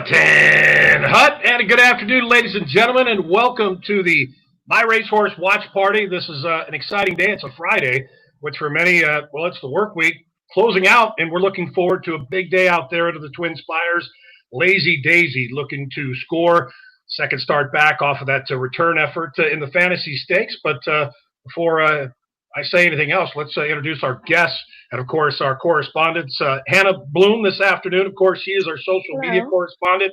Button Hut, and a good afternoon, ladies and gentlemen, and welcome to the My Racehorse Watch Party. This is an exciting day. It's a Friday, which for many, it's the work week closing out, and we're looking forward to a big day out there into the Twin Spires. Lazy Daisy looking to score second start back off of that return effort in the fantasy stakes. But before I say anything else, let's introduce our guests and, of course, our correspondents. Hannah Bloom this afternoon. Of course, she is our social media correspondent.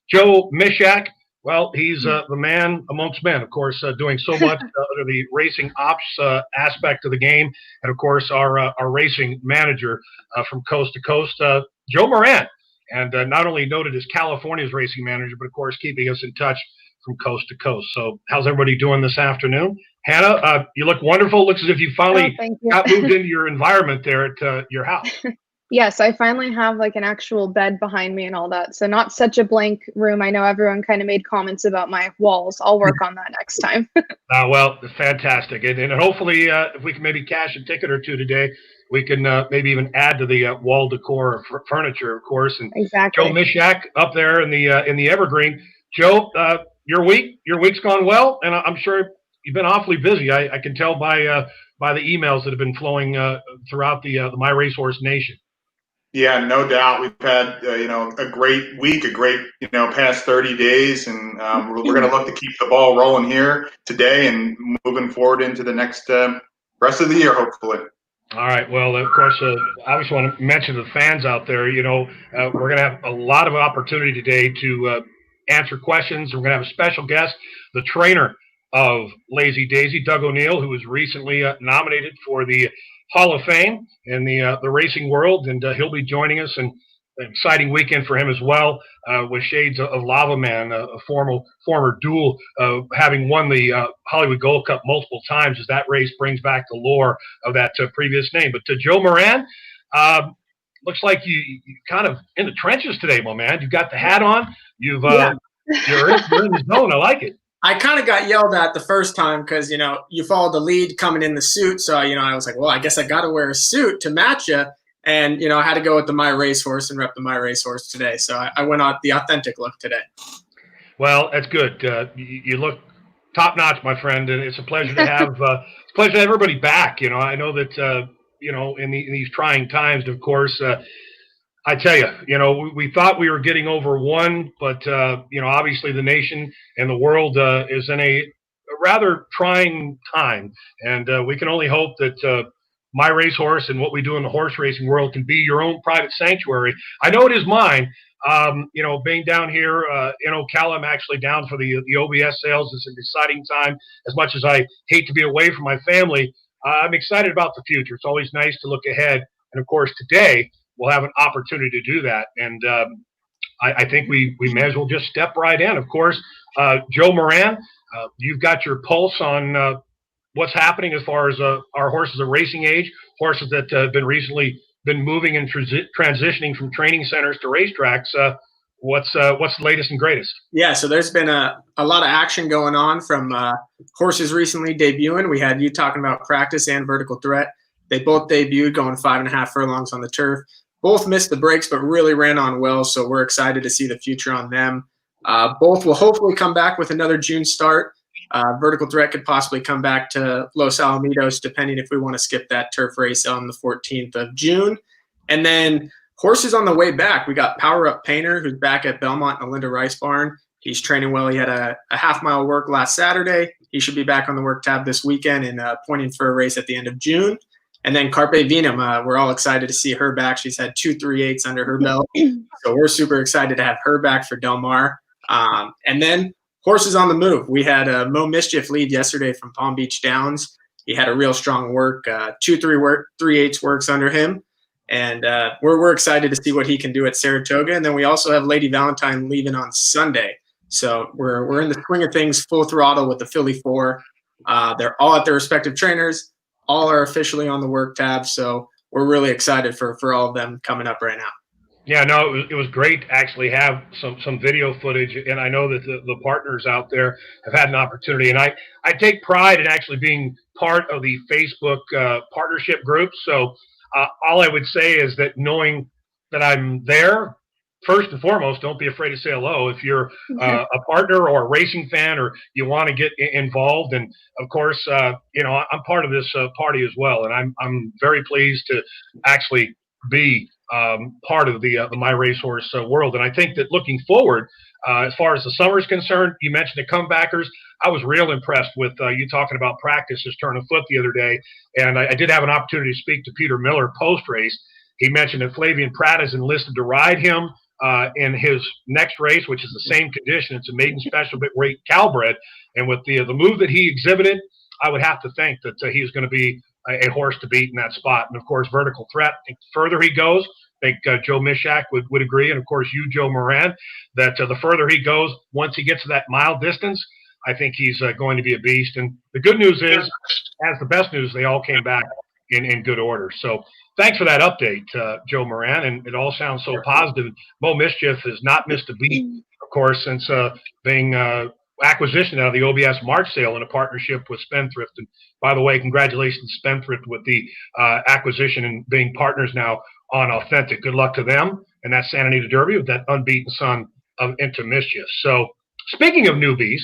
Joe Mishak, well, he's the man amongst men, of course, doing so much under the racing ops aspect of the game. And, of course, our racing manager from coast to coast, Joe Moran. And not only noted as California's racing manager, but, of course, keeping us in touch from coast to coast. So how's everybody doing this afternoon? Hannah, you look wonderful. Looks as if you finally got moved into your environment there at your house. Yes, I finally have like an actual bed behind me and all that. So not such a blank room. I know everyone kind of made comments about my walls. I'll work on that next time. Well, fantastic. And hopefully if we can maybe cash a ticket or two today, we can maybe even add to the wall decor furniture, of course. And exactly. Joe Mishak up there in the Evergreen. Joe, your week's gone well, and I'm sure you've been awfully busy. I can tell by the emails that have been flowing throughout the My Racehorse Nation. Yeah, no doubt. We've had a great week, a great past 30 days, and we're going to look to keep the ball rolling here today and moving forward into the next rest of the year, hopefully. All right. Well, of course, I just want to mention to the fans out there, we're going to have a lot of opportunity today to answer questions. We're going to have a special guest, the trainer of Lazy Daisy, Doug O'Neill, who was recently nominated for the Hall of Fame in the racing world, and he'll be joining us. And an exciting weekend for him as well, with shades of Lava Man, a former duel, having won the Hollywood Gold Cup multiple times, as that race brings back the lore of that previous name. But to Joe Moran, looks like you kind of in the trenches today, my man. You've got the hat on. You're in the zone. I like it. I kind of got yelled at the first time because, you followed the lead coming in the suit. So, I was like, well, I guess I got to wear a suit to match you. And, I had to go with the My Racehorse and rep the My Racehorse today. So I went on the authentic look today. Well, that's good. You look top notch, my friend. And it's a pleasure to have everybody back. I know that, in these trying times, of course, I tell you, we thought we were getting over one, but, obviously the nation and the world is in a rather trying time. And we can only hope that My Racehorse and what we do in the horse racing world can be your own private sanctuary. I know it is mine. Being down here in Ocala, I'm actually down for the OBS sales. It's an exciting time. As much as I hate to be away from my family, I'm excited about the future. It's always nice to look ahead. And, of course, today – we'll have an opportunity to do that. And I think we may as well just step right in. Of course, Joe Moran, you've got your pulse on what's happening as far as our horses of racing age, horses that have been recently been moving and transitioning from training centers to racetracks. What's the latest and greatest? Yeah, so there's been a lot of action going on from horses recently debuting. We had you talking about Practice and Vertical Threat. They both debuted going 5.5 furlongs on the turf. Both missed the breaks, but really ran on well, so we're excited to see the future on them. Both will hopefully come back with another June start. Vertical Threat could possibly come back to Los Alamitos, depending if we want to skip that turf race on the 14th of June. And then horses on the way back. We got Power Up Painter, who's back at Belmont and the Linda Rice Barn. He's training well. He had a half-mile work last Saturday. He should be back on the work tab this weekend and pointing for a race at the end of June. And then Carpe Venum, we're all excited to see her back. She's had 2 3/8s under her belt. So we're super excited to have her back for Del Mar. And then horses on the move. We had Mo Mischief lead yesterday from Palm Beach Downs. He had a real strong work, 2 3/8 works under him. And we're excited to see what he can do at Saratoga. And then we also have Lady Valentine leaving on Sunday. So we're in the swing of things full throttle with the Philly 4. They're all at their respective trainers. All are officially on the work tab, so we're really excited for all of them coming up right now. Yeah, no, it was great to actually have some video footage, and I know that the partners out there have had an opportunity, and I take pride in actually being part of the Facebook partnership group. So all I would say is that knowing that I'm there, first and foremost, don't be afraid to say hello if you're a partner or a racing fan or you want to get involved. And of course, I'm part of this party as well, and I'm very pleased to actually be part of the My Racehorse world. And I think that looking forward, as far as the summer is concerned, you mentioned the comebackers. I was real impressed with you talking about practice's turn of foot the other day, and I did have an opportunity to speak to Peter Miller post-race. He mentioned that Flavien Prat is enlisted to ride him in his next race, which is the same condition. It's a maiden special bit weight Calbred, and with the move that he exhibited, I would have to think that he's going to be a horse to beat in that spot. And of course, Vertical Threat. The further he goes, I think Joe Mishak would agree, and of course you, Joe Moran, that the further he goes, once he gets to that mile distance, I think he's going to be a beast. And the good news is, as the best news, they all came back in good order. So thanks for that update, Joe Moran, and it all sounds so positive. Mo Mischief has not missed a beat, of course, since being acquisition out of the OBS March sale in a partnership with Spendthrift. And by the way, congratulations, Spendthrift, with the acquisition and being partners now on Authentic. Good luck to them and that Santa Anita Derby with that unbeaten son of Into Mischief. So speaking of newbies,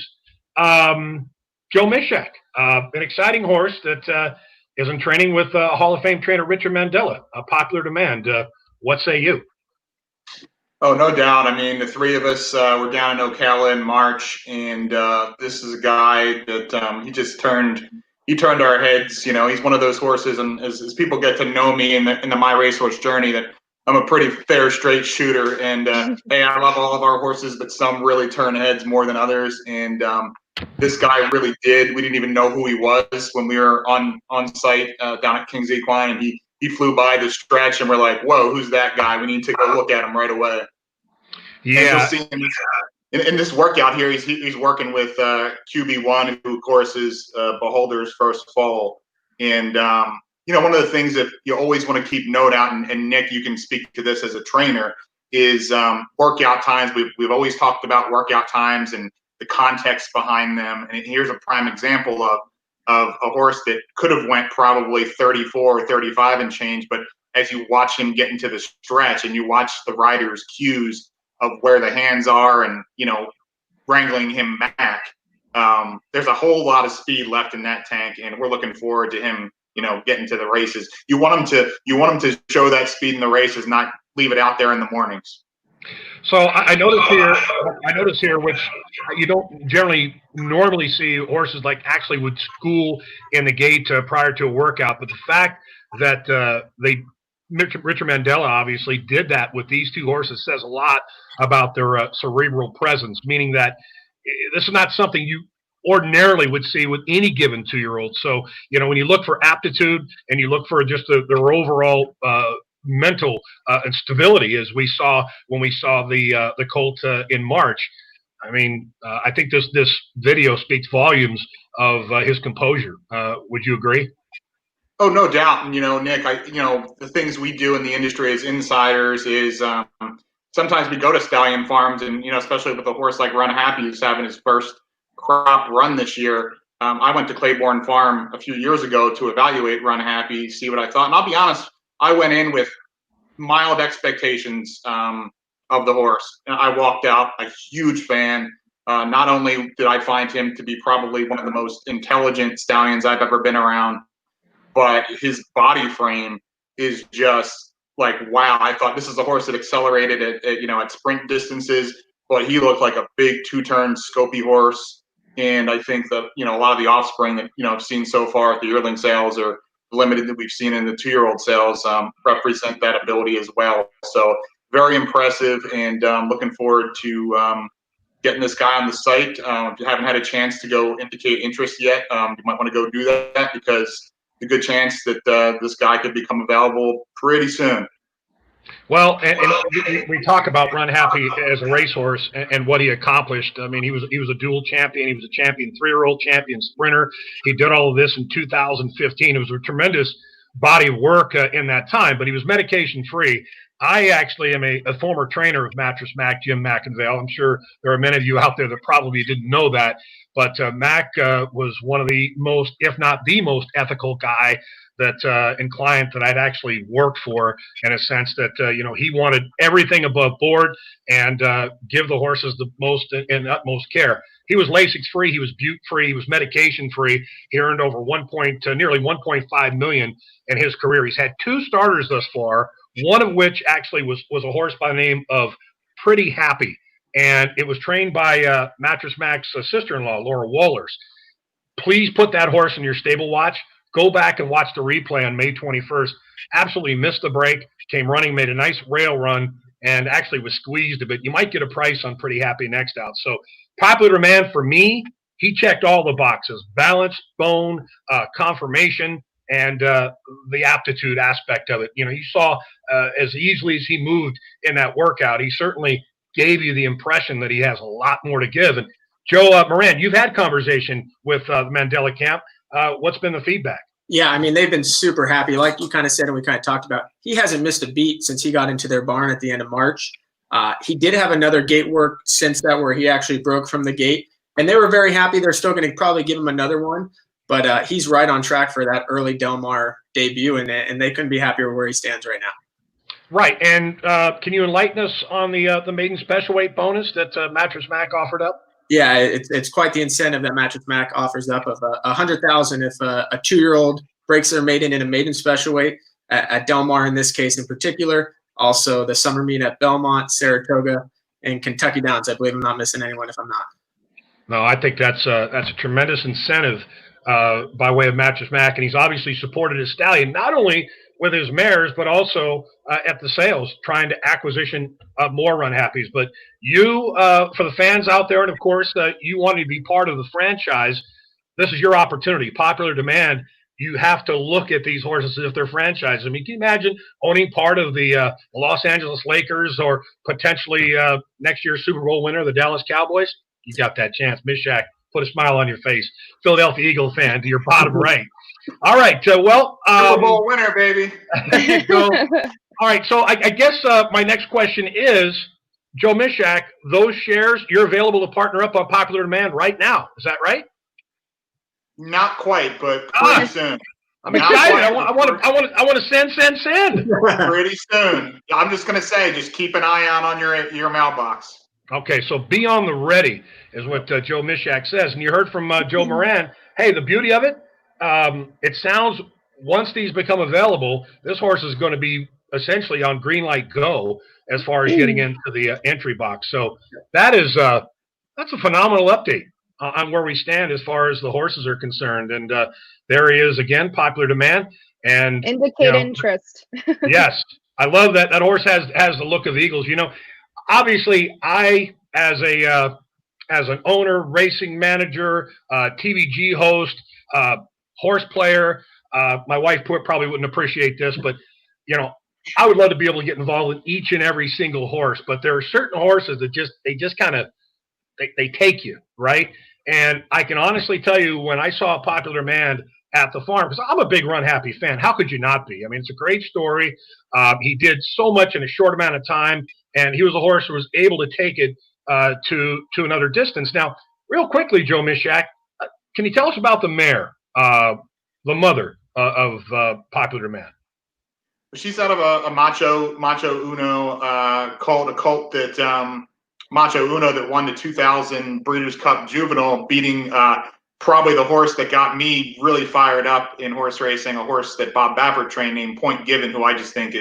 Joe Mishak, an exciting horse that is in training with Hall of Fame trainer Richard Mandella, a popular demand. What say you? Oh, no doubt. I mean, the three of us were down in Ocala in March, and this is a guy that he turned our heads. You know, he's one of those horses, and as people get to know me in the My Racehorse journey, that I'm a pretty fair, straight shooter. And hey, I love all of our horses, but some really turn heads more than others. And this guy really did. We didn't even know who he was when we were on site down at King's Equine, and he flew by the stretch, and we're like, "Whoa, who's that guy? We need to go look at him right away." Yeah. And you'll see him in this workout here. He's working with QB1, who of course is Beholder's first foal. And one of the things that you always want to keep note out, and Nick, you can speak to this as a trainer, is workout times. We've always talked about workout times and the context behind them. And here's a prime example of a horse that could have went probably 34 or 35 and change, but as you watch him get into the stretch and you watch the rider's cues of where the hands are and, wrangling him back, there's a whole lot of speed left in that tank, and we're looking forward to him, getting to the races. You want him to show that speed in the races, not leave it out there in the mornings. So I notice here, which you don't generally normally see horses like actually would school in the gate prior to a workout, but the fact that Richard Mandella obviously did that with these two horses says a lot about their cerebral presence, meaning that this is not something you ordinarily would see with any given 2-year-old. So, when you look for aptitude and you look for just their overall mental and stability, as we saw when we saw the colt in March, I mean, I think this video speaks volumes of his composure. Would you agree? Oh, no doubt. And, Nick, the things we do in the industry as insiders is sometimes we go to stallion farms and, especially with a horse like Run Happy, who's having his first crop run this year. I went to Claiborne Farm a few years ago to evaluate Run Happy, see what I thought. And I'll be honest, I went in with mild expectations of the horse. And I walked out a huge fan. Not only did I find him to be probably one of the most intelligent stallions I've ever been around, but his body frame is just like, wow. I thought this is a horse that accelerated at sprint distances, but he looked like a big 2-turn scopy horse. And I think that, a lot of the offspring that, I've seen so far at the yearling sales or limited that we've seen in the 2-year-old sales represent that ability as well. So very impressive, and looking forward to getting this guy on the site. If you haven't had a chance to go indicate interest yet, you might want to go do that, because a good chance that this guy could become available pretty soon. Well, and we talk about Run Happy as a racehorse and what he accomplished. I mean, he was a dual champion. He was a champion 3-year-old, champion sprinter. He did all of this in 2015. It was a tremendous body of work in that time, but he was medication free. I actually am a former trainer of Mattress Mac, Jim McIngvale. I'm sure there are many of you out there that probably didn't know that, but Mac was one of the most, if not the most ethical guy that and client that I'd actually worked for, in a sense that he wanted everything above board and give the horses the most and utmost care. He was Lasix free, he was Butte free, he was medication free. He earned over nearly 1.5 million in his career. He's had 2 starters thus far, one of which actually was a horse by the name of Pretty Happy, and it was trained by Mattress Mac's sister-in-law, Laura Wohlers. Please put that horse in your stable watch. Go back and watch the replay on May 21st. Absolutely missed the break, came running, made a nice rail run, and actually was squeezed a bit. You might get a price on Pretty Happy next out. So Popular Demand, for me, he checked all the boxes: balance, bone, conformation, and the aptitude aspect of it. You saw as easily as he moved in that workout, he certainly gave you the impression that he has a lot more to give. And Joe Moran, you've had conversation with the Mandella camp. What's been the feedback? Yeah, I mean, they've been super happy. Like you kind of said and we kind of talked about, he hasn't missed a beat since he got into their barn at the end of March. He did have another gate work since that where he actually broke from the gate, and they were very happy. They're still going to probably give him another one, but he's right on track for that early Del Mar debut, and they couldn't be happier where he stands right now. Right, and can you enlighten us on the maiden special weight bonus that Mattress Mac offered up? Yeah, it's quite the incentive that Mattress Mac offers up of $100,000 if a 2-year-old breaks their maiden in a maiden special weight at Del Mar in this case in particular. Also the summer meet at Belmont, Saratoga, and Kentucky Downs. I believe I'm not missing anyone if I'm not. No, I think that's a tremendous incentive by way of Mattress Mac, and he's obviously supported his stallion not only with his mares, but also at the sales, trying to acquisition more Run Happies. But you, for the fans out there, and of course, you wanting to be part of the franchise, this is your opportunity. Popular Demand, you have to look at these horses as if they're franchises. I mean, can you imagine owning part of the Los Angeles Lakers or potentially next year's Super Bowl winner, the Dallas Cowboys? You got that chance. Mishak, put a smile on your face. Philadelphia Eagle fan to your bottom right. All right. Super Bowl winner, baby. So, all right. So I guess my next question is, Joe Mishak, those shares, you're available to partner up on Popular Demand right now. Is that right? Not quite, but pretty soon. I'm excited. I want to send. Pretty soon. I'm just going to say, just keep an eye out on your mailbox. Okay, so be on the ready is what Joe Mishak says. And you heard from Joe Moran. Hey, the beauty of it, it sounds once these become available, this horse is going to be essentially on green light go as far as getting into the entry box. So that's a phenomenal update on where we stand as far as the horses are concerned. And there he is again, Popular Demand. And indicate interest. Yes, I love that. That horse has the look of Eagles. Obviously, I as an owner, racing manager, TVG host, horse player, my wife probably wouldn't appreciate this, but I would love to be able to get involved in each and every single horse. But there are certain horses that just kind of they take you, right? And I can honestly tell you, when I saw Popular Demand at the farm, because I'm a big Run Happy fan. How could you not be? I mean, it's a great story. He did so much in a short amount of time, and he was a horse who was able to take it to another distance. Now, real quickly, Joe Mishak, can you tell us about the mare, the mother of Popular Demand? She's out of a Macho Uno cult, a cult that Macho Uno that won the 2000 Breeders' Cup Juvenile, beating probably the horse that got me really fired up in horse racing, a horse that Bob Baffert trained named Point Given, who I just think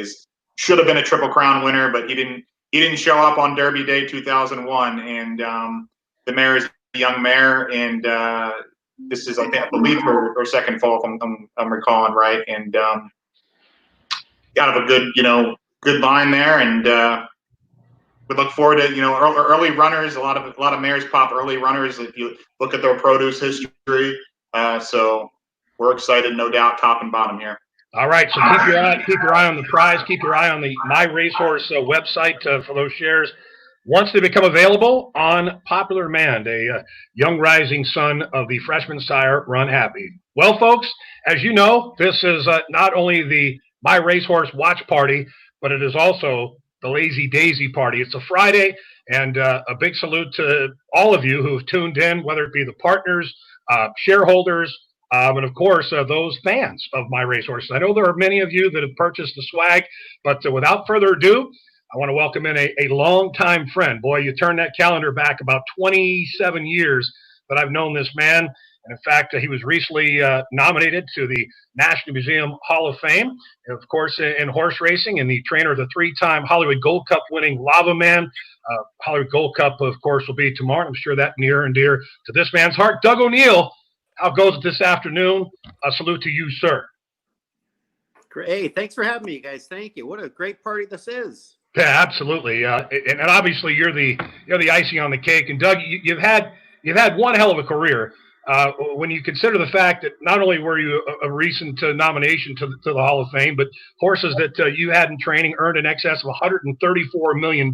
should have been a Triple Crown winner, but he didn't show up on Derby Day 2001. And the mare is a young mare, and this is, I believe, her second fall, if I'm recalling right. And got a good line there, and we look forward to early runners. A lot of mares pop early runners if you look at their produce history. So we're excited, no doubt, top and bottom here. All right, so keep your eye on the prize. Keep your eye on the My Racehorse website for those shares. once they become available on popular demand, a young rising son of the freshman sire, Run Happy. Well, folks, as you know, this is not only the My Racehorse Watch Party, but it is also the Lazy Daisy Party. It's a Friday, and a big salute to all of you who have tuned in, whether it be the partners, shareholders, and of course, those fans of My Racehorse. I know there are many of you that have purchased the swag, but without further ado, I want to welcome in a longtime friend. Boy, you turn that calendar back about 27 years that I've known this man. And in fact, he was recently nominated to the National Museum Hall of Fame, and of course, in horse racing, and the trainer of the three-time Hollywood Gold Cup winning Lava Man. Hollywood Gold Cup, of course, will be tomorrow. And I'm sure that near and dear to this man's heart. Doug O'Neill, how goes it this afternoon? A salute to you, sir. Great. Hey, thanks for having me, guys. Thank you. What a great party this is. Yeah, absolutely. And obviously, you're the icing on the cake. And Doug, you've had one hell of a career. When you consider the fact that not only were you a recent nomination to the Hall of Fame, but horses that you had in training earned in excess of $134 million.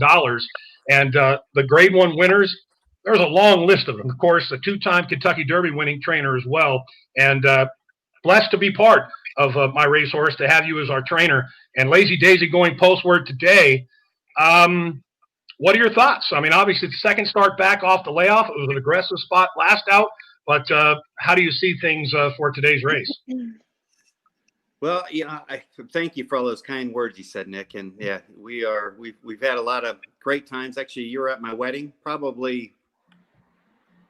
And the Grade 1 winners, there's a long list of them. Of course, a two-time Kentucky Derby winning trainer as well. And blessed to be part of My Racehorse, to have you as our trainer. And Lazy Daisy going postward today. What are your thoughts? I mean, obviously, the second start back off the layoff. It was an aggressive spot last out. But how do you see things for today's race? Well, I thank you for all those kind words you said, Nick. And yeah, we've had a lot of great times. Actually, you were at my wedding. Probably,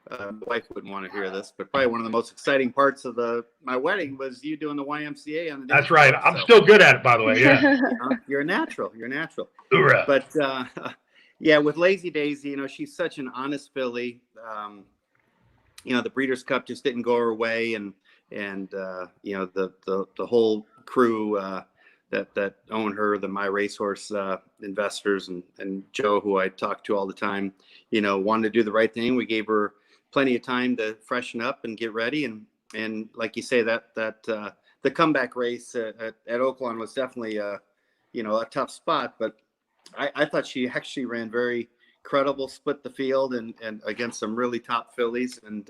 my wife wouldn't want to hear this, but probably one of the most exciting parts of my wedding was you doing the YMCA on the. That's right. I'm still good at it, by the way. Yeah. You're a natural. You're a natural. Hoorah. But yeah, with Lazy Daisy, she's such an honest filly. The Breeders' Cup just didn't go her way, and the whole crew that own her, the My Racehorse investors, and Joe, who I talk to all the time, wanted to do the right thing. We gave her plenty of time to freshen up and get ready, and like you say, that the comeback race at Oaklawn was definitely a tough spot, but I thought she actually ran very credible, split the field and against some really top fillies, and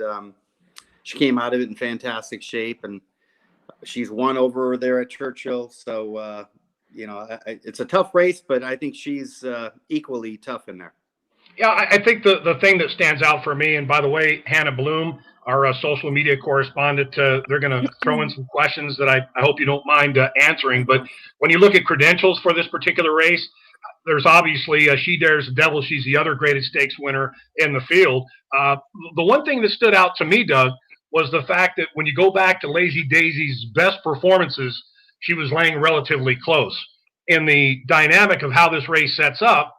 she came out of it in fantastic shape, and she's won over there at Churchill. So it's a tough race, but I think she's equally tough in there. Yeah, I think the thing that stands out for me, and by the way, Hannah Bloom, our social media correspondent, they're going to throw in some questions that I hope you don't mind answering. But when you look at credentials for this particular race, there's obviously She Dares the Devil. She's the other graded stakes winner in the field. The one thing that stood out to me, Doug, was the fact that when you go back to Lazy Daisy's best performances, she was laying relatively close. In the dynamic of how this race sets up,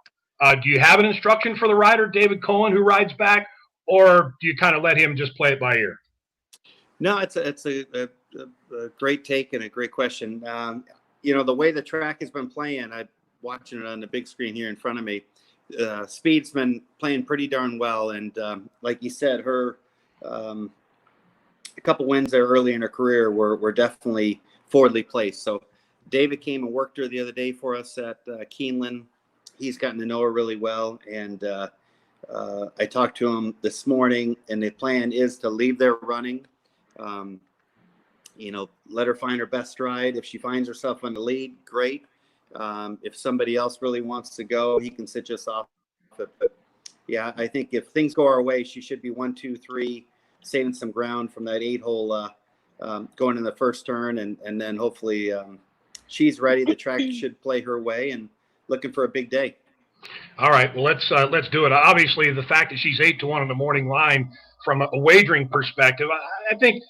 do you have an instruction for the rider, David Cohen, who rides back, or do you kind of let him just play it by ear? No, it's a great take and a great question. The way the track has been playing, I'm watching it on the big screen here in front of me. Speed's been playing pretty darn well, and like you said, her a couple wins there early in her career were definitely forwardly placed. So David came and worked her the other day for us at Keeneland. He's gotten to know her really well, and I talked to him this morning, and the plan is to leave there running. Let her find her best stride. If she finds herself on the lead, great. If somebody else really wants to go, he can sit just off it. But yeah, I think if things go our way, she should be 1, 2, 3, saving some ground from that 8-hole going in the first turn, and then hopefully she's ready. The track should play her way, and looking for a big day. All right, well, let's do it. Obviously, the fact that she's 8-1 on the morning line from a wagering perspective, I think,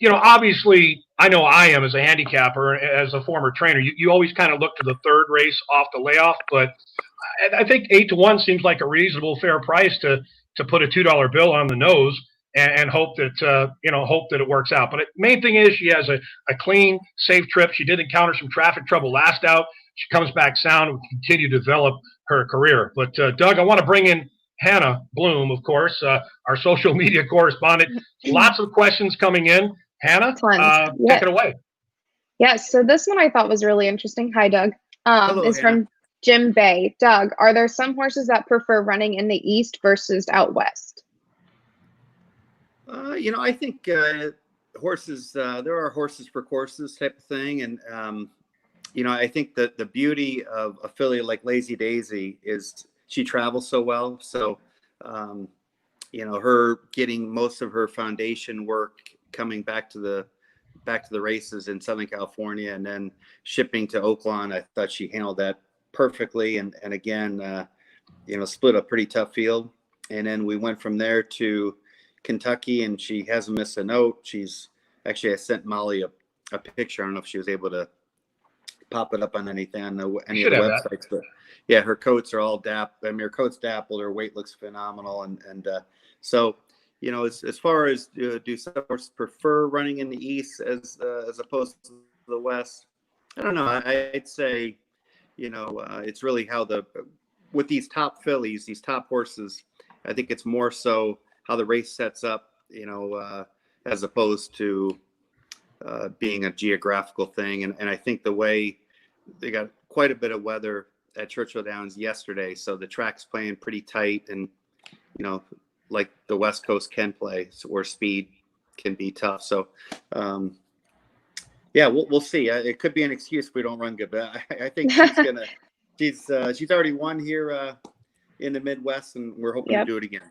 obviously, I know I am as a handicapper, as a former trainer. You always kind of look to the third race off the layoff, but I think 8-1 seems like a reasonable, fair price to put a $2 bill on the nose and hope that it works out. But the main thing is she has a clean, safe trip. She did encounter some traffic trouble last out. She comes back sound and will continue to develop her career. But Doug, I want to bring in Hannah Bloom, of course, our social media correspondent. Lots of questions coming in. Hannah, take it away. Yeah, so this one I thought was really interesting. Hi, Doug. Hello, is Hannah. from Jim Bay. Doug, are there some horses that prefer running in the east versus out west? I think horses. There are horses for courses type of thing, and I think that the beauty of a filly like Lazy Daisy is she travels so well. So, her getting most of her foundation work coming back to the races in Southern California and then shipping to Oakland, I thought she handled that perfectly. And again, split a pretty tough field. And then we went from there to Kentucky, and she hasn't missed a note. I sent Molly a picture. I don't know if she was able to pop it up on anything on any of the websites, but yeah, her coats are all her coat's dappled. Her weight looks phenomenal. And so, as far as do some horses prefer running in the east as opposed to the west? I don't know. I'd say, it's really how with these top fillies, these top horses, I think it's more so how the race sets up, as opposed to being a geographical thing. And I think the way they got quite a bit of weather at Churchill Downs yesterday, so the track's playing pretty tight, and like the West Coast can play, where speed can be tough. So we'll see. It could be an excuse if we don't run good, but I think she's already won here in the Midwest, and we're hoping to do it again.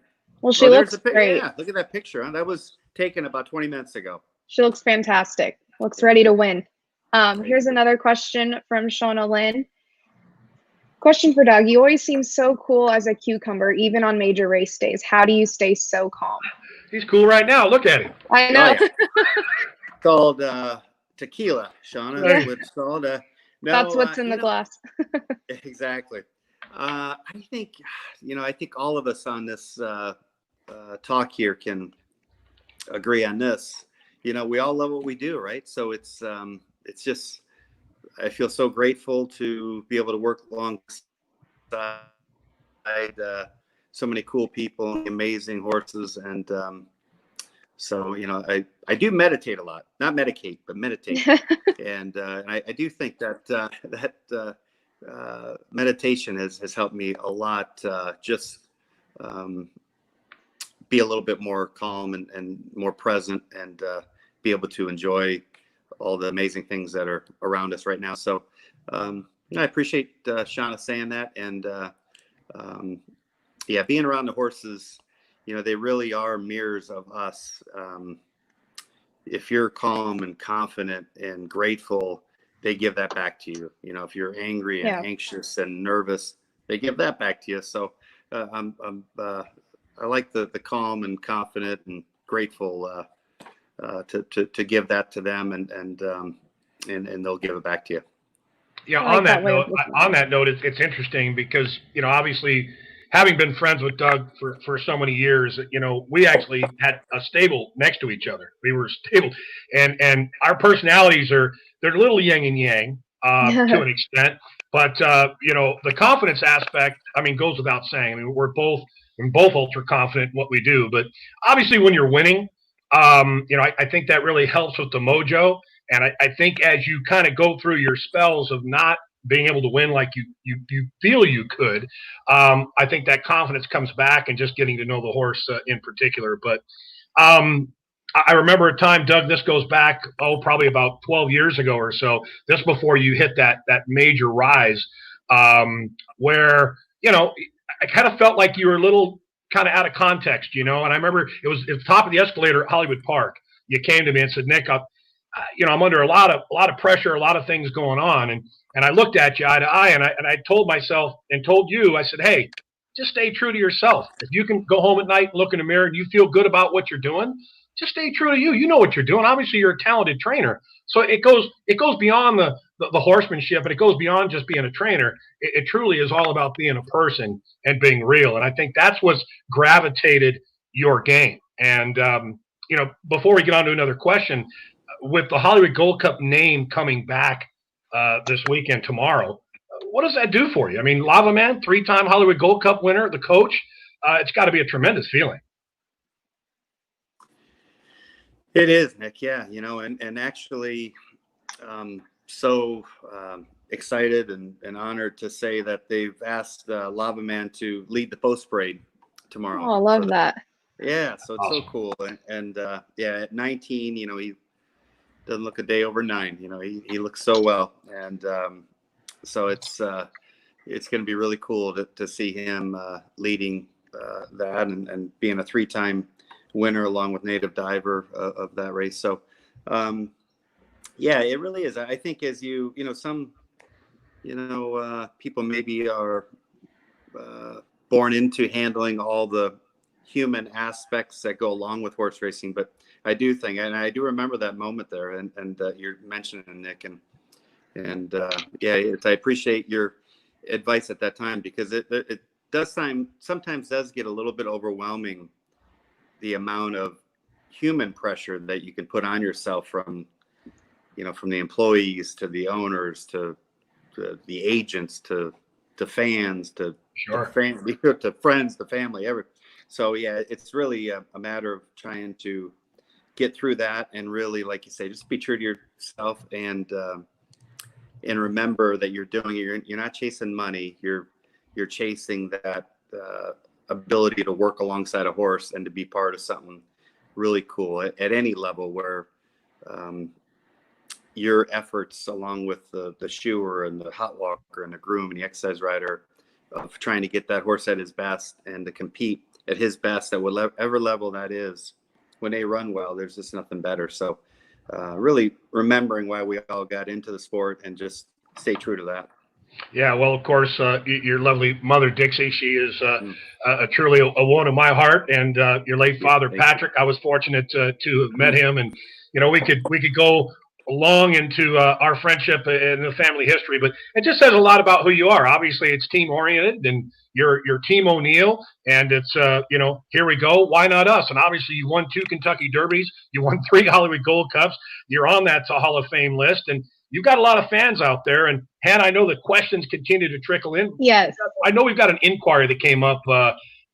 Well, she looks great. Yeah, look at that picture. Huh? That was taken about 20 minutes ago. She looks fantastic. Looks ready to win. Here's another question from Shauna Lynn. Question for Doug. You always seem so cool as a cucumber, even on major race days. How do you stay so calm? He's cool right now. Look at him. I know. Oh, yeah. Called tequila, Shauna. Right. It's called, no, that's what's in the glass. Exactly. I think all of us on this talk here can agree on this. We all love what we do, right? So it's just, I feel so grateful to be able to work alongside so many cool people, amazing horses. And so, I do meditate a lot, not medicate, but meditate. and I do think that meditation has helped me a lot, just be a little bit more calm and more present, and be able to enjoy all the amazing things that are around us right now. So I appreciate Shauna saying that. And being around the horses, they really are mirrors of us. If you're calm and confident and grateful, they give that back to you. If you're angry and anxious and nervous, they give that back to you. So I like the calm and confident and grateful to give that to them, and they'll give it back to you. Yeah. On that note, it's interesting because, obviously having been friends with Doug for so many years, we actually had a stable next to each other. We were stable, and our personalities they're a little yin and yang to an extent, but the confidence aspect, goes without saying. We're both ultra confident in what we do, but obviously when you're winning, I think that really helps with the mojo. And I think as you kind of go through your spells of not being able to win like you feel you could, I think that confidence comes back, and just getting to know the horse in particular. But I remember a time, Doug, this goes back, probably about 12 years ago or so, just before you hit that major rise, where, I kind of felt like you were a little kind of out of context, and I remember it was at the top of the escalator at Hollywood Park. You came to me and said, Nick, I'm under a lot of pressure, a lot of things going on. And I looked at you eye to eye, and I told myself and told you, I said, hey, just stay true to yourself. If you can go home at night, look in the mirror, and you feel good about what you're doing, just stay true to you. You know what you're doing. Obviously, you're a talented trainer. So it goes beyond the horsemanship, but it goes beyond just being a trainer. It truly is all about being a person and being real. And I think that's what's gravitated your game. And, before we get on to another question, with the Hollywood Gold Cup name coming back this weekend tomorrow, what does that do for you? Lava Man, 3-time Hollywood Gold Cup winner, the coach, it's got to be a tremendous feeling. It is, Nick. Yeah. And actually, so excited and honored to say that they've asked Lava Man to lead the post parade tomorrow. Oh, I love that. Yeah, so it's so cool. And yeah, at 19, you know, he doesn't look a day over 9. You know, he looks so well. And so it's going to be really cool to see him leading that and being a 3-time winner along with Native Diver of that race. So, yeah, it really is. I think as some, people maybe are born into handling all the human aspects that go along with horse racing, but I do think, and I do remember that moment there, and you're mentioning Nick, and I appreciate your advice at that time, because it sometimes does get a little bit overwhelming, the amount of human pressure that you can put on yourself from the employees to the owners to the agents to fans to Sure. to friends to family, so yeah, it's really a matter of trying to get through that and really, like you say, just be true to yourself and remember that you're not chasing money, you're chasing that ability to work alongside a horse and to be part of something really cool at any level, where your efforts, along with the shoer and the hot walker and the groom and the exercise rider, of trying to get that horse at his best and to compete at his best at whatever level that is, when they run well, there's just nothing better. So really remembering why we all got into the sport and just stay true to that. Yeah, well, of course, your lovely mother, Dixie, she is truly a woman of my heart, and your late father, Patrick. I was fortunate to have met him, and we could go long into our friendship and the family history, but it just says a lot about who you are. Obviously, it's team oriented, and you're Team O'Neill, and it's here we go. Why not us? And obviously, you won 2 Kentucky Derbies, you won 3 Hollywood Gold Cups. You're on that Hall of Fame list, and you've got a lot of fans out there. And Hannah, I know the questions continue to trickle in. Yes. I know we've got an inquiry that came up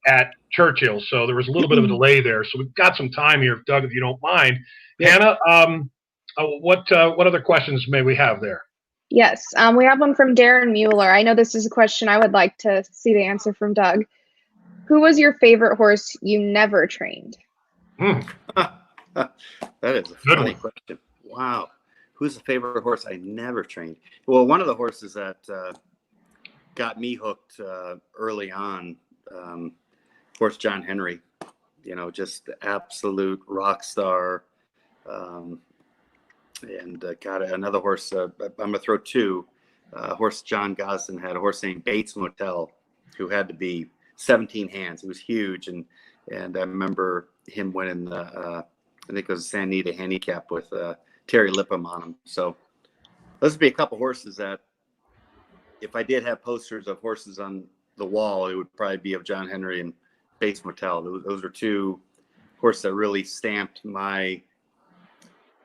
at Churchill, so there was a little bit of a delay there. So we've got some time here, Doug, if you don't mind. Yeah. Hannah, what other questions may we have there? Yes, we have one from Darren Mueller. I know this is a question I would like to see the answer from Doug. Who was your favorite horse you never trained? That is a funny question. Wow. Who's the favorite horse I never trained? Well, one of the horses that got me hooked early on, horse John Henry, just the absolute rock star. And got another horse. I'm going to throw 2. Horse John Gosden had a horse named Bates Motel, who had to be 17 hands. He was huge, and I remember him winning the I think it was San Anita Handicap with Terry Lipham on him. So those would be a couple horses that, if I did have posters of horses on the wall, it would probably be of John Henry and Bates Motel. Those are 2 horses that really stamped my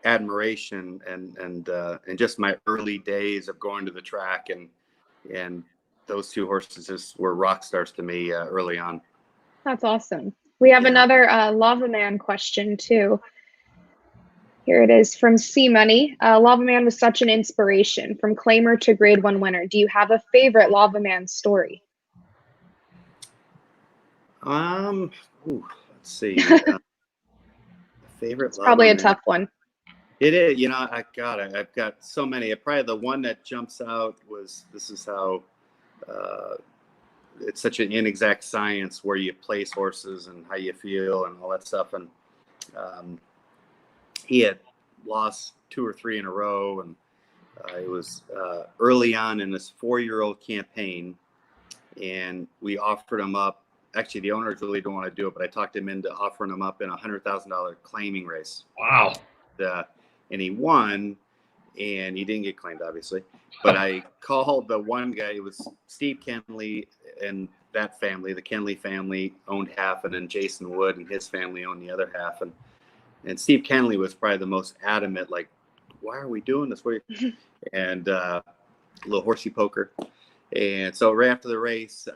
admiration and just my early days of going to the track, and those 2 horses just were rock stars to me early on. That's awesome. We have another Lava Man question too. Here it is from C Money. Lava Man was such an inspiration, from claimer to Grade 1 winner. Do you have a favorite Lava Man story? Let's see. Favorite. It's probably a tough one. It is. I've got so many. Probably the one that jumps out was, this is how it's such an inexact science where you place horses and how you feel and all that stuff. And he had lost 2 or 3 in a row, and it was early on in this 4-year-old campaign, and we offered him up. Actually, the owners really don't want to do it, but I talked him into offering him up in a $100,000 claiming race. Wow. And he won, and he didn't get claimed, obviously. But I called the one guy. It was Steve Kenley and that family. The Kenley family owned half, and then Jason Wood and his family owned the other half. And Steve Kenley was probably the most adamant, like, why are we doing this? And a little horsey poker. And so right after the race,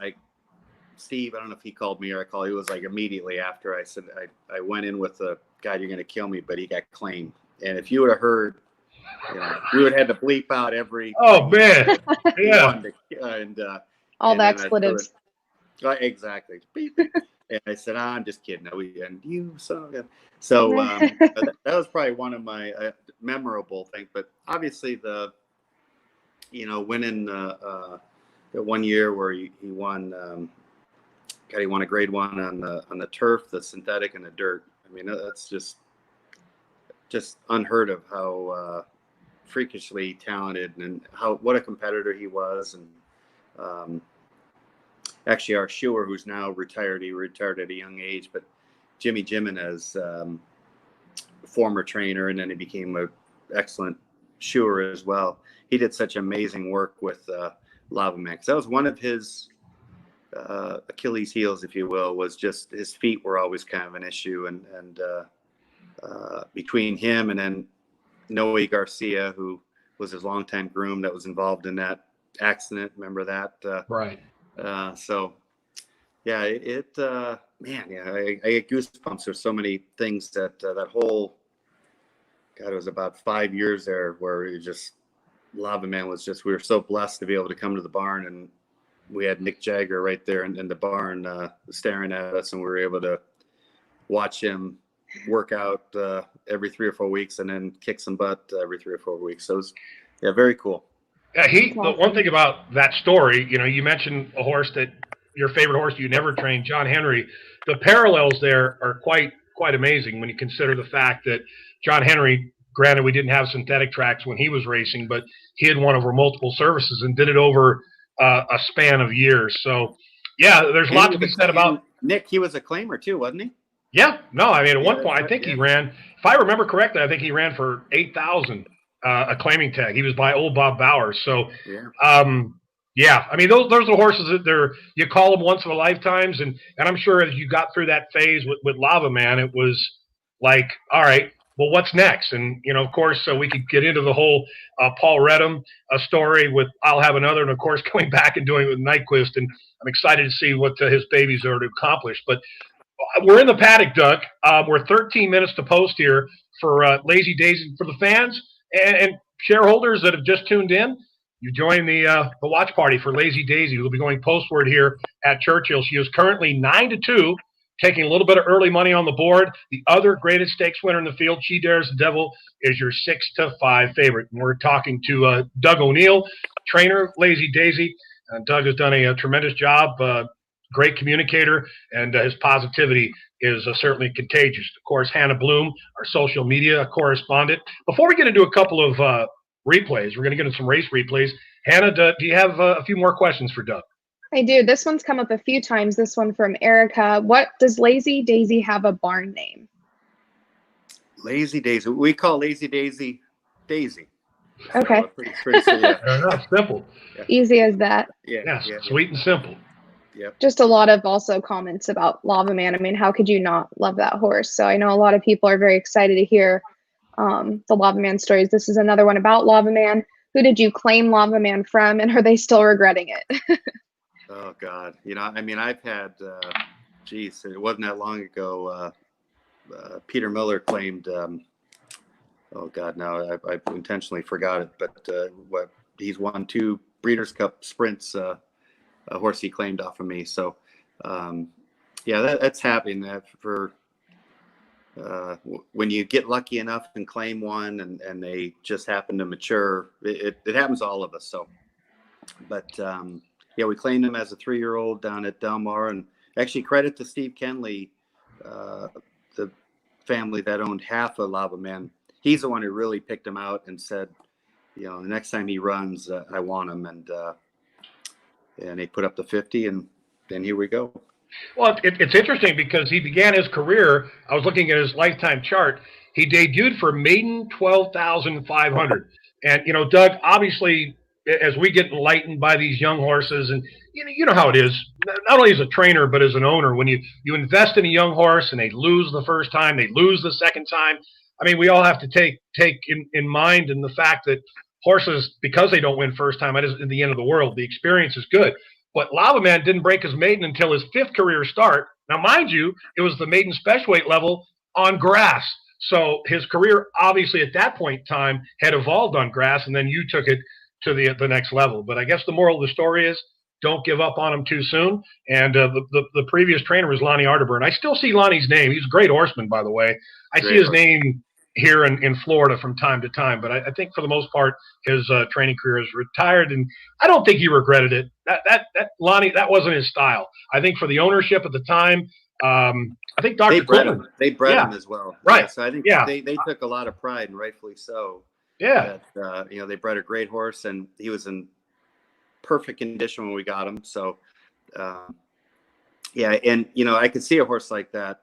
Steve, I don't know if he called me or I called. He was like immediately after. I said, I went in with the guy, you're going to kill me, but he got claimed. And if you would have heard we would have to bleep out every. Oh man, yeah. one and All and the then I threw expletives. exactly. Beep, beep. And I said, I'm just kidding. And you son. So that was probably one of my memorable things. But obviously winning the 1 year where he won. He won a grade 1 on the turf, the synthetic, and the dirt. I mean, that's just unheard of how freakishly talented and what a competitor he was. And actually, our shoer, who's now retired, he retired at a young age, but Jimmy Jimenez, former trainer, and then he became an excellent shoer as well. He did such amazing work with Lava Man. That was one of his Achilles heels, if you will, was just his feet were always kind of an issue. And between him and then Noe Garcia, who was his longtime groom that was involved in that accident. Remember that? Right. So yeah, I get goosebumps. There's so many things that whole, God, it was about 5 years there where Lava Man was we were so blessed to be able to come to the barn, and we had Nick Jagger right there in the barn staring at us, and we were able to watch him work out every 3 or 4 weeks and then kick some butt every 3 or 4 weeks. So it was, very cool. Yeah, the one thing about that story, you mentioned a horse that your favorite horse you never trained, John Henry. The parallels there are quite amazing when you consider the fact that John Henry, granted we didn't have synthetic tracks when he was racing, but he had won over multiple services and did it over a span of years. So yeah, there's a lot to be said about Nick. He was a claimer too, wasn't he? Yeah, no, I mean, at one point, I think he ran, if I remember correctly, I think he ran for 8,000, a claiming tag. He was by old Bob Bowers. So, I mean, those are horses that you call them once in a lifetimes. And I'm sure as you got through that phase with Lava Man, it was like, all right, well, what's next? And, of course, so we could get into the whole Paul Redham story with I'll Have Another, and, of course, going back and doing it with Nyquist. And I'm excited to see what his babies are to accomplish. But we're in the paddock, Doug. We're 13 minutes to post here for Lazy Daisy for the fans and shareholders that have just tuned in. You join the watch party for Lazy Daisy. We'll be going postward here at Churchill. She is currently 9-2, taking a little bit of early money on the board. The other greatest stakes winner in the field, She Dares the Devil, is your 6-5 favorite. And we're talking to Doug O'Neill, trainer, Lazy Daisy. Doug has done a tremendous job. Great communicator, and his positivity is certainly contagious. Of course, Hannah Bloom, our social media correspondent. Before we get into a couple of replays, we're going to get into some race replays. Hannah, do you have a few more questions for Doug? I do. This one's come up a few times. This one from Erica. What does Lazy Daisy have a barn name? Lazy Daisy. We call Lazy Daisy Daisy. Okay. So pretty Simple. Yeah. Easy as that. Yeah, sweet and simple. Yep. Just a lot of also comments about Lava Man. I mean, how could you not love that horse? So I know a lot of people are very excited to hear the Lava Man stories. This is another one about Lava Man. Who did you claim Lava Man from, and are they still regretting it? Oh, God. I mean, I've had, it wasn't that long ago, Peter Miller claimed, oh, God, now I intentionally forgot it, but he's won 2 Breeders' Cup sprints, a horse he claimed off of me. So, that's happening for when you get lucky enough and claim one and they just happen to mature. It happens to all of us. So, but we claimed him as a 3-year-old down at Del Mar, and actually credit to Steve Kenley, the family that owned half of Lava Man. He's the one who really picked him out and said, the next time he runs, I want him. And they put up the 50, and then here we go. Well, it's interesting because he began his career, I was looking at his lifetime chart, he debuted for maiden 12,500. And, Doug, obviously, as we get enlightened by these young horses, and you know how it is, not only as a trainer, but as an owner, when you invest in a young horse and they lose the first time, they lose the second time. I mean, we all have to take in mind in the fact that horses, because they don't win first time, it isn't the end of the world. The experience is good. But Lava Man didn't break his maiden until his 5th career start. Now, mind you, it was the maiden special weight level on grass. So his career, obviously, at that point in time, had evolved on grass, and then you took it to the next level. But I guess the moral of the story is don't give up on him too soon. And the previous trainer was Lonnie Arterburn. I still see Lonnie's name. He's a great horseman, by the way. I see his name here in Florida from time to time. But I think for the most part, his training career is retired, and I don't think he regretted it. That Lonnie, that wasn't his style. I think for the ownership at the time, I think Dr. Quinlan. They bred him as well. Right. Yeah, so I think they took a lot of pride, and rightfully so. Yeah. That, they bred a great horse, and he was in perfect condition when we got him. So, and I could see a horse like that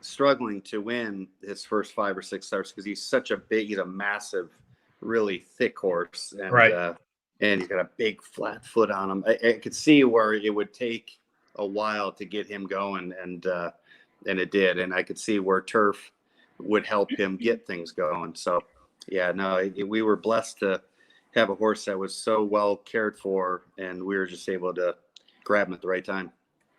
struggling to win his first 5 or 6 starts because he's a massive, really thick horse, and and he's got a big flat foot on him. I could see where it would take a while to get him going, and it did. And I could see where turf would help him get things going. So, we were blessed to have a horse that was so well cared for, and we were just able to grab him at the right time.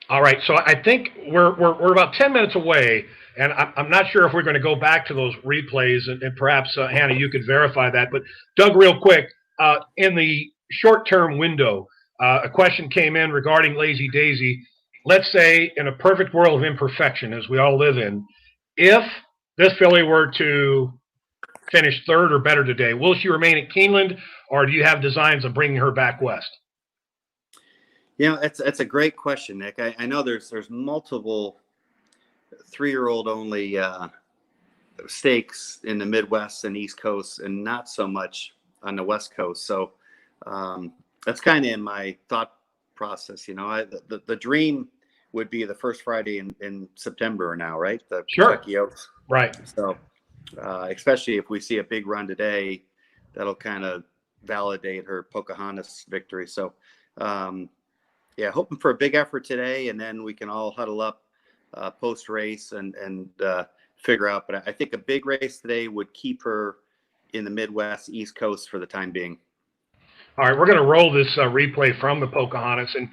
All right, so I think we're about 10 minutes away, and I'm not sure if we're going to go back to those replays, and perhaps, Hannah, you could verify that. But, Doug, real quick, in the short-term window, a question came in regarding Lazy Daisy. Let's say in a perfect world of imperfection, as we all live in, if this filly were to finish third or better today, will she remain at Keeneland, or do you have designs of bringing her back west? That's a great question, Nick. I know there's multiple 3-year-old only stakes in the Midwest and East Coast, and not so much on the West Coast. So that's kind of in my thought process. The dream would be the first Friday in September now, right? The Kentucky Oaks. Right. So especially if we see a big run today, that'll kind of validate her Pocahontas victory. So hoping for a big effort today, and then we can all huddle up post race and figure out. But I think a big race today would keep her in the Midwest, East Coast for the time being. All right, we're going to roll this replay from the Pocahontas, and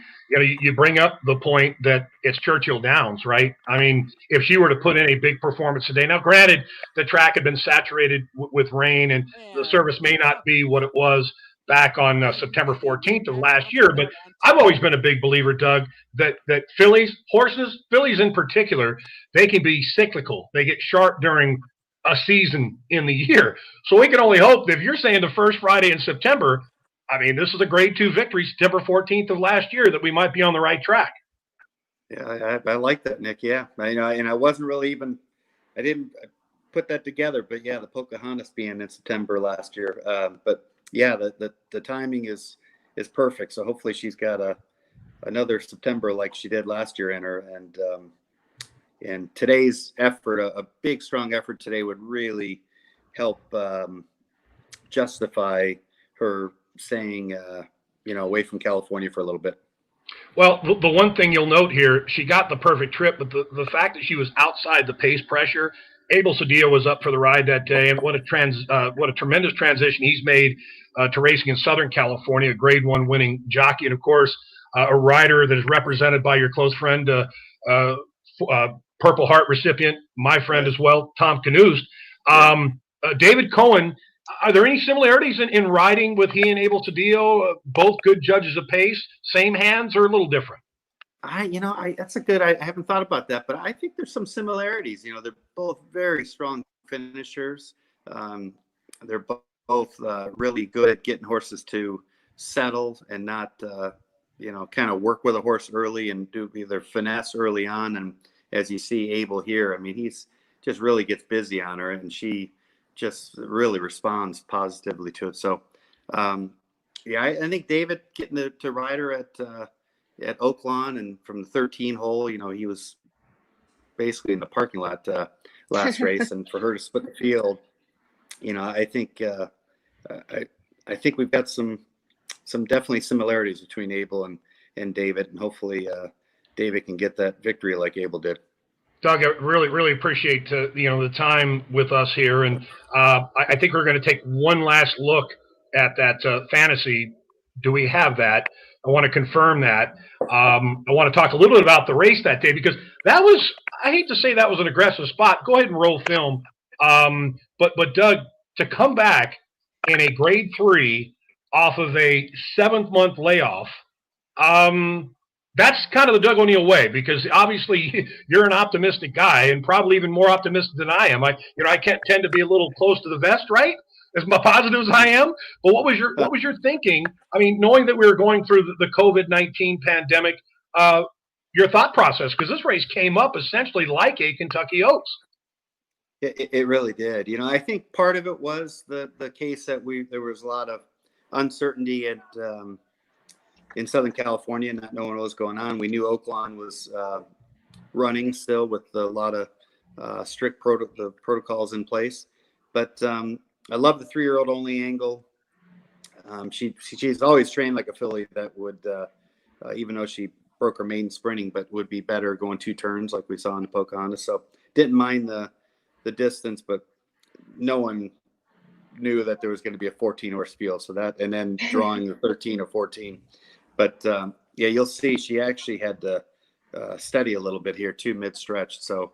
you bring up the point that it's Churchill Downs, right? I mean, if she were to put in a big performance today, now granted, the track had been saturated with rain, and the service may not be what it was back on September 14th of last year, but I've always been a big believer, Doug, that fillies in particular, they can be cyclical. They get sharp during a season in the year. So we can only hope that if you're saying the first Friday in September, I mean, this is a grade 2 victory, September 14th of last year, that we might be on the right track. Yeah, I like that, Nick. Yeah, and I wasn't really I didn't put that together, but the Pocahontas being in September last year. But the timing is perfect. So hopefully she's got another September like she did last year in her. And today's effort, a big, strong effort today, would really help justify her staying, away from California for a little bit. Well, the one thing you'll note here, she got the perfect trip, but the fact that she was outside the pace pressure, Abel Cedillo was up for the ride that day, and what a tremendous transition he's made to racing in Southern California, a Grade 1 winning jockey, and of course, a rider that is represented by your close friend, Purple Heart recipient, my friend as well, Tom Knust. David Cohen, are there any similarities in riding with he and Abel Cedillo? Both good judges of pace, same hands, or a little different? That's I haven't thought about that, but I think there's some similarities. They're both very strong finishers. They're both really good at getting horses to settle and not, kind of work with a horse early and do either finesse early on. And as you see Abel here, I mean, he's just really gets busy on her, and she just really responds positively to it. So, I think David getting to ride her at Oaklawn, and from the 13 hole, he was basically in the parking lot last race, and for her to split the field, I think we've got some definitely similarities between Abel and David, and hopefully David can get that victory like Abel did. Doug, I really, really appreciate the time with us here, and I think we're going to take one last look at that fantasy. Do we have that? I want to confirm that. I want to talk a little bit about the race that day, because that was, I hate to say that was an aggressive spot. Go ahead and roll film. But Doug, to come back in a grade 3 off of a 7th-month layoff, that's kind of the Doug O'Neill way, because obviously you're an optimistic guy and probably even more optimistic than I am. I can't tend to be a little close to the vest, right? As positive as I am. But what was your thinking? I mean, knowing that we were going through the COVID-19 pandemic, your thought process, because this race came up essentially like a Kentucky Oaks. It really did. I think part of it was the case that there was a lot of uncertainty in Southern California, not knowing what was going on. We knew Oaklawn was running still with a lot of strict protocols in place. But I love the 3-year-old only angle. She's always trained like a filly that would, even though she broke her maiden sprinting, but would be better going 2 turns like we saw in the Pocahontas. So didn't mind the distance, but no one knew that there was going to be a 14-horse field. So that, and then drawing the 13 or 14. But yeah, you'll see she actually had to steady a little bit here too mid-stretch. So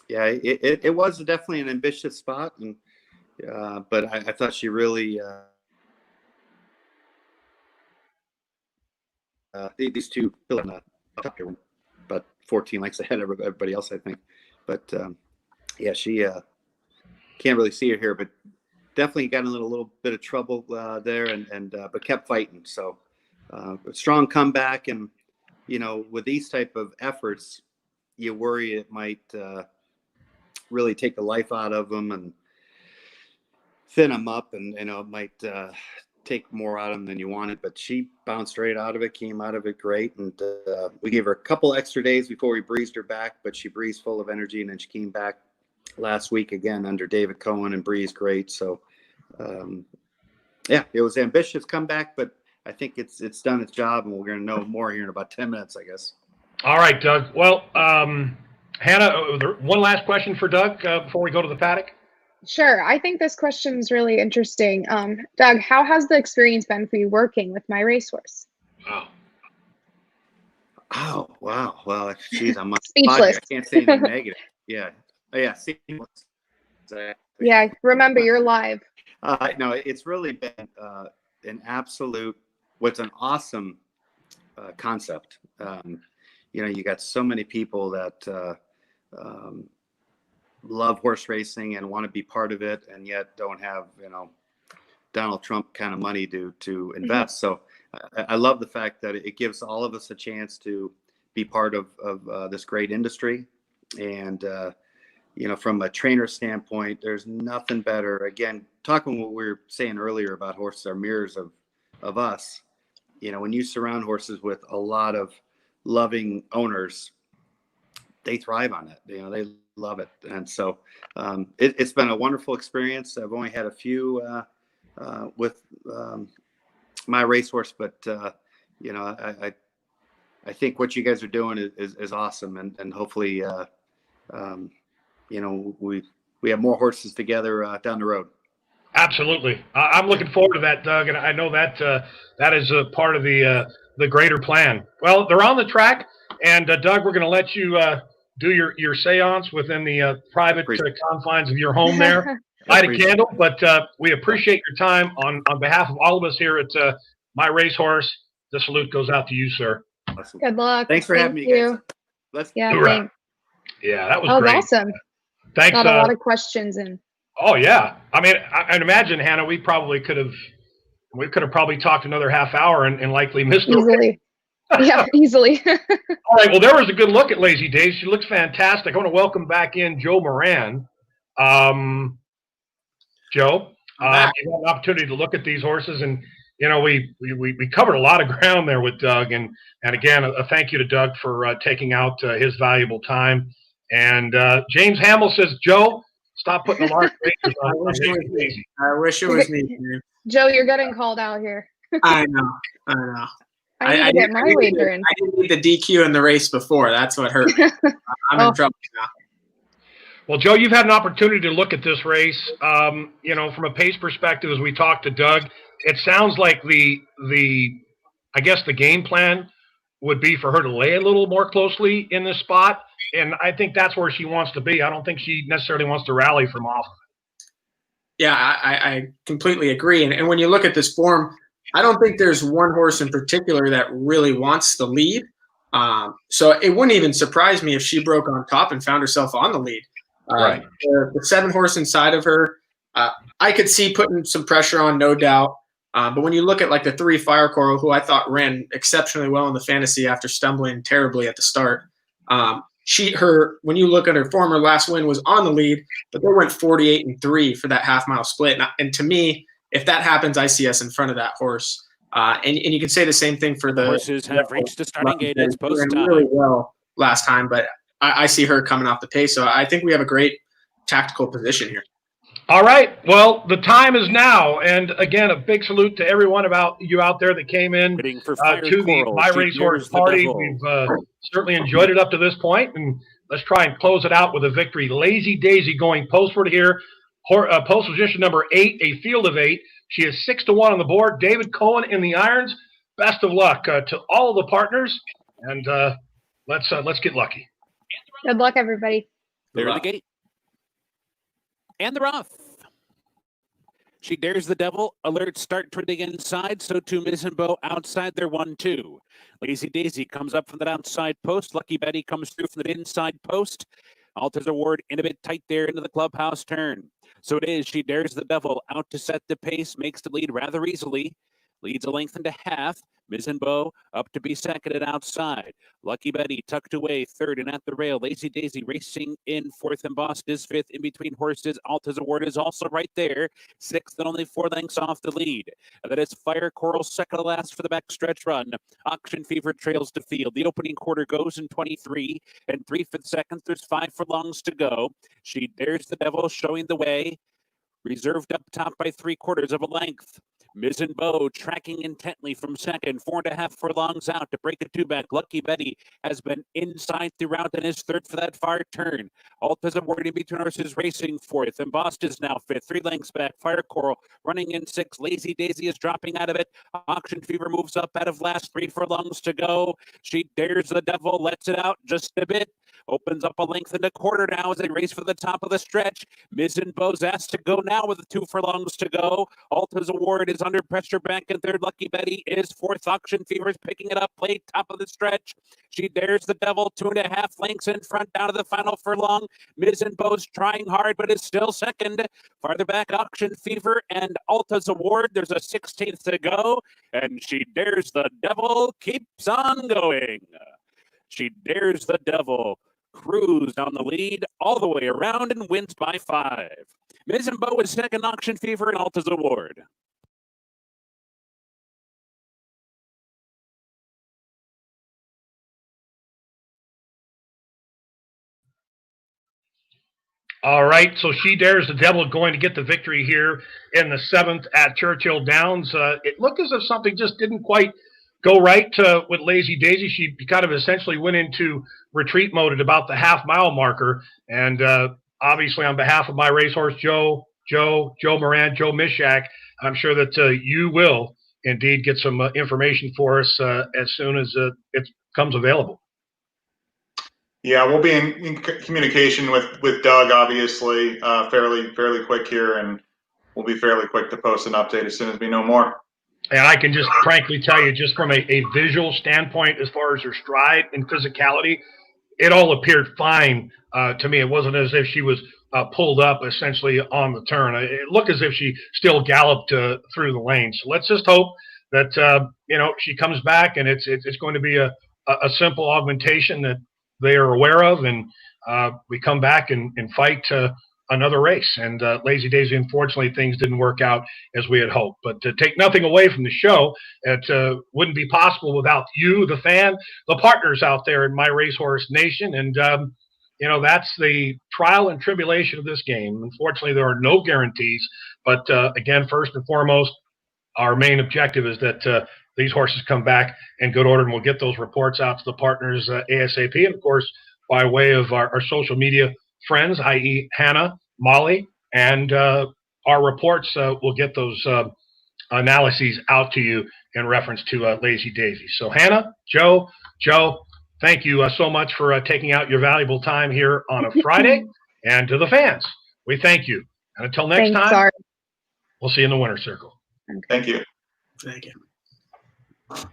yeah, it was definitely an ambitious spot, and but I thought she really these two about 14 lengths ahead of everybody else, I think. But yeah, she can't really see her here, but definitely got in a little bit of trouble there, and but kept fighting. So a strong comeback, and with these type of efforts, you worry it might really take the life out of them and thin them up, and it might take more out of them than you wanted. But she bounced right out of it, came out of it great, and we gave her a couple extra days before we breezed her back, but she breezed full of energy, and then she came back last week again under David Cohen and breezed great. So yeah, it was an ambitious comeback, but I think it's done its job, and we're going to know more here in about 10 minutes, I guess. All right, Doug. Well, Hannah, one last question for Doug before we go to the paddock. Sure. I think this question is really interesting. Doug, how has the experience been for you working with My Racehorse? Oh, wow. Well, geez, I'm speechless. I can't say anything negative. Yeah. Oh, yeah. Seamless. Exactly. Yeah. Remember, you're live. No, it's really been an awesome concept. You got so many people that love horse racing and want to be part of it, and yet don't have Donald Trump kind of money to invest. So I love the fact that it gives all of us a chance to be part of this great industry. And from a trainer standpoint, there's nothing better. Again, talking what we were saying earlier about horses are mirrors of us. When you surround horses with a lot of loving owners, they thrive on it. They love it. And so it's been a wonderful experience. I've only had a few with My Racehorse, but I think what you guys are doing is awesome, and hopefully we have more horses together down the road. Absolutely. I'm looking forward to that, Doug, and I know that that is a part of the greater plan. Well, they're on the track, and Doug, we're going to let you do your seance within the private confines of your home there. Light a candle, but we appreciate your time on behalf of all of us here at My Racehorse. The salute goes out to you, sir. Awesome. Good luck. Thanks for having me, guys. Let's yeah, thanks. Yeah, that was great. Awesome. Thanks. Got a lot of questions in. Oh yeah, I mean, I'd imagine, Hannah, we could have probably talked another half hour and likely missed it. Easily. Yeah, easily. All right. Well, there was a good look at Lazy Days. She looks fantastic. I want to welcome back in Joe Moran. Joe, you had an opportunity to look at these horses, and we covered a lot of ground there with Doug, and again, a thank you to Doug for taking out his valuable time. And James Hamill says, Joe, stop putting a large fingers on Lazy. I wish it was me. Joe, you're getting called out here. I know. I need to get my wager in. I didn't need the DQ in the race before. That's what hurt me. I'm in trouble now. Well, Joe, you've had an opportunity to look at this race. From a pace perspective, as we talked to Doug, it sounds like I guess the game plan would be for her to lay a little more closely in this spot and I think that's where she wants to be. I don't think she necessarily wants to rally from off. Yeah, I completely agree. And when you look at this form, I don't think there's one horse in particular that really wants the lead. So it wouldn't even surprise me if she broke on top and found herself on the lead. Right. The 7 horse inside of her, I could see putting some pressure on, no doubt. But when you look at like the 3 Fire Coral, who I thought ran exceptionally well in the fantasy after stumbling terribly at the start, when you look at her form, her last win was on the lead, but they went 48-3 for that half-mile split. And to me, if that happens, I see us in front of that horse. And you can say the same thing for the horses have reached the starting gate. It's post time. Really well last time, but I see her coming off the pace. So I think we have a great tactical position here. All right. Well, the time is now. And again, a big salute to everyone about you out there that came in to the My Racehorse party. We've certainly enjoyed it up to this point, and let's try and close it out with a victory. Lazy Daisy going postward here. Post position number 8, a field of 8. She is 6-1 on the board. David Cohen in the irons. Best of luck to all of the partners, and let's get lucky. Good luck, everybody. They're the gate. And they're off. She dares the devil. Alert start toward the inside. So too Miss and Bo outside. They're 1-2. Lazy Daisy comes up from that outside post. Lucky Betty comes through from the inside post. Alters Award in a bit tight there into the clubhouse turn. So it is. She dares the devil out to set the pace. Makes the lead rather easily. Leads a length and a half. Miss and Bo up to be second and outside. Lucky Betty tucked away third and at the rail. Lazy Daisy racing in fourth. Embossed is fifth in between horses. Alta's Award is also right there. Sixth and only 4 lengths off the lead. And that is Fire Coral second to last for the backstretch run. Auction Fever trails to field. The opening quarter goes in 23 and 3 for the seconds. There's 5 furlongs to go. She dares the devil showing the way. Reserved up top by 3/4 of a length. Miss and Bo tracking intently from second, 4.5 furlongs out to break a 2-back. Lucky Betty has been inside throughout and is third for that far turn. Alta's Award in between horses racing fourth. Embossed is now fifth, 3 lengths back. Fire Coral running in 6. Lazy Daisy is dropping out of it. Auction Fever moves up out of last, 3 furlongs to go. She dares the devil, lets it out just a bit. Opens up a length and a quarter now as they race for the top of the stretch. Miss and Bo's asked to go now with the 2 furlongs to go. Alta's Award is under pressure back in third. Lucky Betty is fourth. Auction Fever is picking it up late, top of the stretch. She dares the devil, 2.5 lengths in front down to the final furlong. Miss and Bo's trying hard, but is still second. Farther back, Auction Fever and Alta's Award. There's a 16th to go, and She Dares the Devil keeps on going. She Dares the Devil cruised on the lead all the way around and wins by 5. Miss and Bo is second. Auction Fever and Alta's Award. All right, so She Dares the Devil going to get the victory here in the 7th at Churchill Downs. It looked as if something just didn't quite go right with Lazy Daisy. She kind of essentially went into retreat mode at about the half-mile marker. And obviously on behalf of My Racehorse, Joe Moran, Joe Mishak, I'm sure that you will indeed get some information for us as soon as it comes available. Yeah, we'll be in communication with Doug, obviously, fairly quick here, and we'll be fairly quick to post an update as soon as we know more. And I can just frankly tell you, just from a visual standpoint, as far as her stride and physicality, it all appeared fine to me. It wasn't as if she was pulled up essentially on the turn. It looked as if she still galloped through the lane. So let's just hope that she comes back and it's going to be a simple augmentation that they are aware of, and we come back and fight another race. And Lazy Daisy, unfortunately, things didn't work out as we had hoped. But to take nothing away from the show, it wouldn't be possible without you, the fan, the partners out there in My Racehorse Nation. And, that's the trial and tribulation of this game. Unfortunately, there are no guarantees. But, again, first and foremost, our main objective is that these horses come back in good order, and we'll get those reports out to the partners ASAP. And, of course, by way of our social media friends, i.e. Hannah, Molly, and our reports, we'll get those analyses out to you in reference to Lazy Daisy. So, Hannah, Joe, thank you so much for taking out your valuable time here on a Friday. And to the fans, we thank you. And until next Thanks, time, sorry. we'll see you in the winner's circle. Thank you. Thank you.